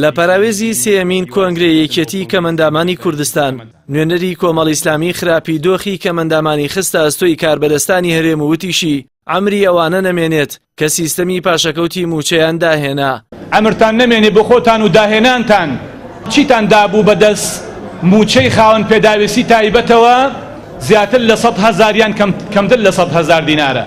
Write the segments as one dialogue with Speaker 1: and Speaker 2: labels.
Speaker 1: لە پەراوێزی سێمین کۆنگرەی یەکێتی کەمەندامانی کوردستان نوێنەری کۆمەڵی ئیسلامی خراپی دۆخی کەمەندامانی خستە ئەستۆی کاربەدەستانی هەرێم و وتیشی ئەمری ئەوانە نەمێنێت کە سیستەمی پاشەکەوتی موچەیان داهێنا.
Speaker 2: ئەمرتان نەمێنێ بۆ خۆتان و داهێنانتان چیتان دابوو بەدەست موچەی خاوەن پێداویستی تایبەتەوە زیاتر لە 100,000 یان کەمتر لە 100,000 دینارە.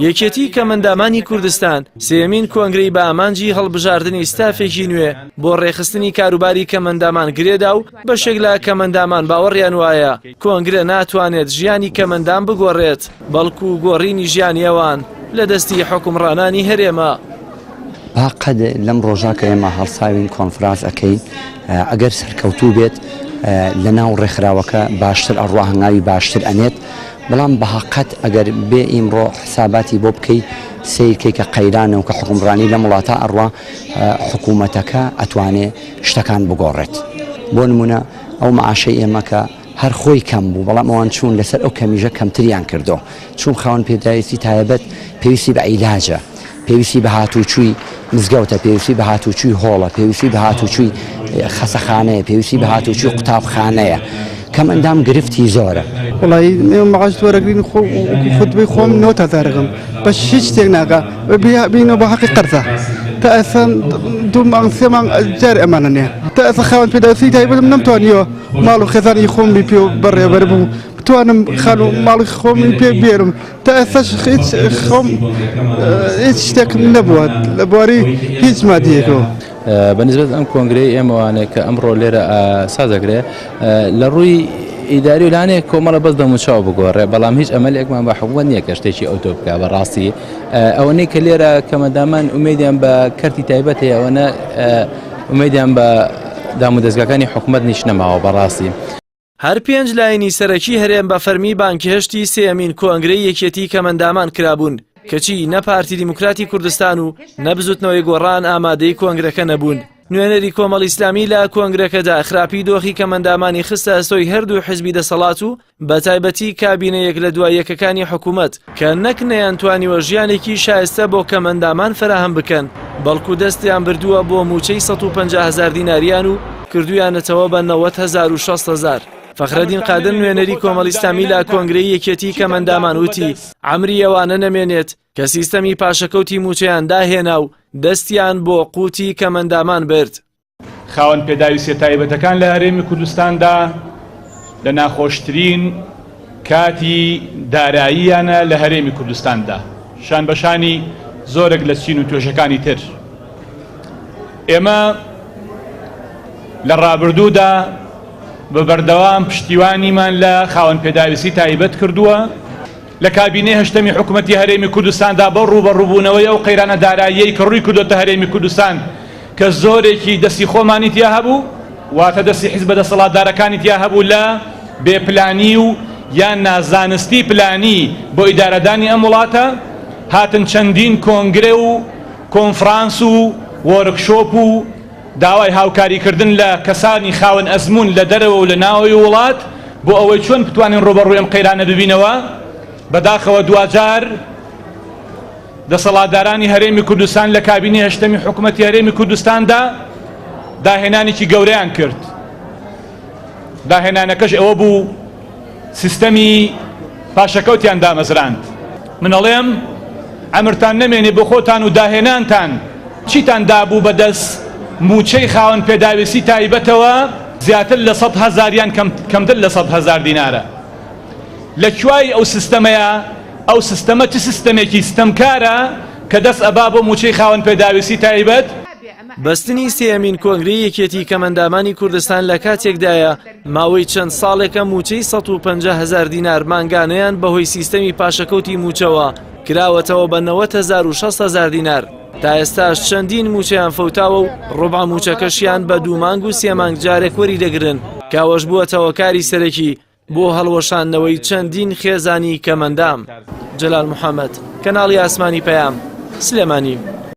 Speaker 1: یەکێتی کەمەندامانی کوردستان سێمین کۆنگرەی بە ئامانجی هەڵبژاردننی ستافێکی نوێ بۆ ڕێخستنی کاروباری کەمەندامان گرێدا و بەشێک لە کەمەندامان باوەڕیان وایە کۆنگرە ناتوانێت ژیانی کەمەندان بگۆڕێت بەڵکو گۆڕینی ژیانی ئەوان لە دەستی حکومڕانانی هەرێمە.
Speaker 3: باقەد لەم ڕۆژا کە ئێمە هەڵساوین کۆنفرانس ئەەکەین ئەگەر سەرکەوتوو بێت لە ناو ڕێکخراوەکە باشتر ئەڕوا هەنگاوی باشتر ئەنێت بەڵام بەهاقەت ئەگەر بێ ئیمڕۆ حساباتی بۆ بکەیت سیرکەی کە قەیرانە و کە حکومڕانی لە وڵاتە ئەڕوا حکوومەتەکە ئەتوانێت شتەکان بگۆڕێت. بۆ نمونە ئەو معاشەی ئێمە کە هەر خۆی کەم بوو بەڵام ئەوان چوون لەسەر ئەو کەمیژە کەمتریان کردو چون خاوەن پێداویستی تایبەت پێویستی بە عیلاجە، پێویستی بە هاتوچووی مزگەوتە، پێویستی بە هاتوچووی هۆڵە، پێویستی بە هاتوچووی خەسەخانەیە، پێویستی بە هاتوچووی قوتابخانەیە. کەمەندام گرفتی زۆرە.
Speaker 4: وڵی مەعاش وەرەگرین خودبەی خۆم 9,000 بەش هیچ شتێک ناکە بینەوە بە حەقی قەرزە تا ئەسا 2 مانگ 3 مانگ جار ئەمانە نییە تا ئەسا خاوەن پێداویستی تایبەتم نەمتوانیەوە ماڵ و خێزانی خۆمی پێ بەڕێوەبەر بوو بتوانم خان و ماڵی خۆمی پێ بێرم تا ئەساش خۆم هیچ شتێکم نەبووە لە بواری هیچ مادیەکەوە.
Speaker 5: بەنسبەت ئەم کۆنگرەی ئێمەوانێ کە ئەمڕۆ لێرە سازەگرێ لە ڕووی ئیداری و لانەیە کۆمەڵە بەس دەموچاو بگۆڕێ بەڵام هیچ ئەمەلێکمان بە حکوومەت نییە کە شتێکی ئەوتۆ بکە بەڕاستی ئەوەنەی کە لێرە کەمەندامان ئومێدیان بە کەرتی تایبەت هەیە ئەوەنە ئومێدیان بە دام و دەستگاکانی حکوومەت نیش نەماوە بەڕاستی.
Speaker 1: هەر 5 لاینی سەرەکی هەرێم بە فەرمی بانکهێشتی سێمین کۆنگرەی یەکێتی کەمەندامان کرابوون کەچی نە پارتی دیموکراتی کوردستان و نەبزوتنەوەی گۆڕان ئامادەی کۆنگرەکە نەبوون. نوێنەری کۆمەڵی ئیسلامی لە کۆنگرەکەدا خراپی دۆخی کەمەندامانی خستە ئەستۆی هەردوو حزبی دەسەڵات و بە تایبەتی کابینەیەک لە دوای یەکەکانی حکوومەت کە نەک نەیانتوانیوە ژیانێکی شایستە بۆ کەمەندامان فراهم بکەن بەڵکو دەستیان بردووە بۆ موچەی 150,000 دیناریان و کردویانەتەوە بە 90,000 و 60,000. فەخرەدین قادر نوێنەری کۆمەڵی ئیسلامی لە کۆنگرەی یەکێتی کەمەندامان وتی ئەمری ئەوانە نەمێنێت کە سیستەمی پاشەکەوتی موچەیان داهێنا و دەستیان بۆ قوتی کەمەندامان برد.
Speaker 2: خاوەن پێداویستی تایبەتەکان لە هەرێمی کوردستاندا لە ناخۆشترین کاتی داراییانە لە هەرێمی کوردستاندا شان بەشانی زۆرێک لە چین و توێژەکانی تر. ئێمە لە ڕابردوودا بە بەردەوام پشتیوانیمان لە خاوەن پێداویستی تایبەت کردووە لە کابینەی هەشتەمی حکوومەتی هەرێمی کوردستاندا بە ڕوبەڕووبوونەوەی ئەو قەیرانە داراییەی کە ڕووی کردوتە هەرێمی کوردستان کە زۆرێکی دەستی خۆمانی تیا هەبوو واتە دەستی حیزب دەسەڵاتدارەکانی تیا هەبوو لە بێپلانی و یان نازانستی پلانی بۆ ئیدارەدانی ئەم وڵاتە هاتن چەندین کۆنگرە و کۆنفرانس و وەرکشۆپ و داوای هاوکاریکردن لە کەسانی خاوەن ئەزمون لە دەرەوە و لە ناوەوەی وڵات بۆ ئەوەی چۆن بتوانین ڕوبەڕووی ئەم قەیرانە ببینەوە. بەداخەوە دوجار دەسەڵاتدارانی هەرێمی کوردستان لە کابینەی هەشتەمی حکوومەتی هەرێمی کوردستاندا داهێنانێکی گەورەیان کرد. داهێنانەکەش ئەوە بوو سیستەمی پاشەکەوتیان دامەزراند. منەڵێم ئەمرتان نەمێنێ بۆ خۆتان و داهێنانتان چیتان دابوو بەدەست موچەی خاوەن پێداویستی تایبەتەوە زیاتر لە 100,000 یان کەمتر لە 100,000 دینارە. لە کوای ئەو سیستەمەیە ئەو سیستەمە چ سیستەمێکی ستەمکارە کە دەست ئەبا بۆ موچەی خاوەن پێداویستی تایبەت.
Speaker 1: بەستنی سێمین کۆنگرەی یەکێتی کەمەندامانی کوردستان لە کاتێکدایە ماوەی چەند ساڵێکە موچەی 150,000 دینار مانگانەیان بەهۆی سیستەمی پاشەکەوتی موچەوە کراوەتەوە بە 90,000 و 60,000 دینار. تا ئێستاش چەندین موچەیان فەوتاوە و ڕوبع موچەکەشیان بە 2 مانگ و 3 مانگ جارێک وەری دەگرن کاوەش بووەتەوە کاری سەرەکی بۆ هەڵوەشاندنەوەی چەندین خێزانی کەمەندام. جەلال محەممەد، کەناڵی ئاسمانی پەیام، سلێمانی.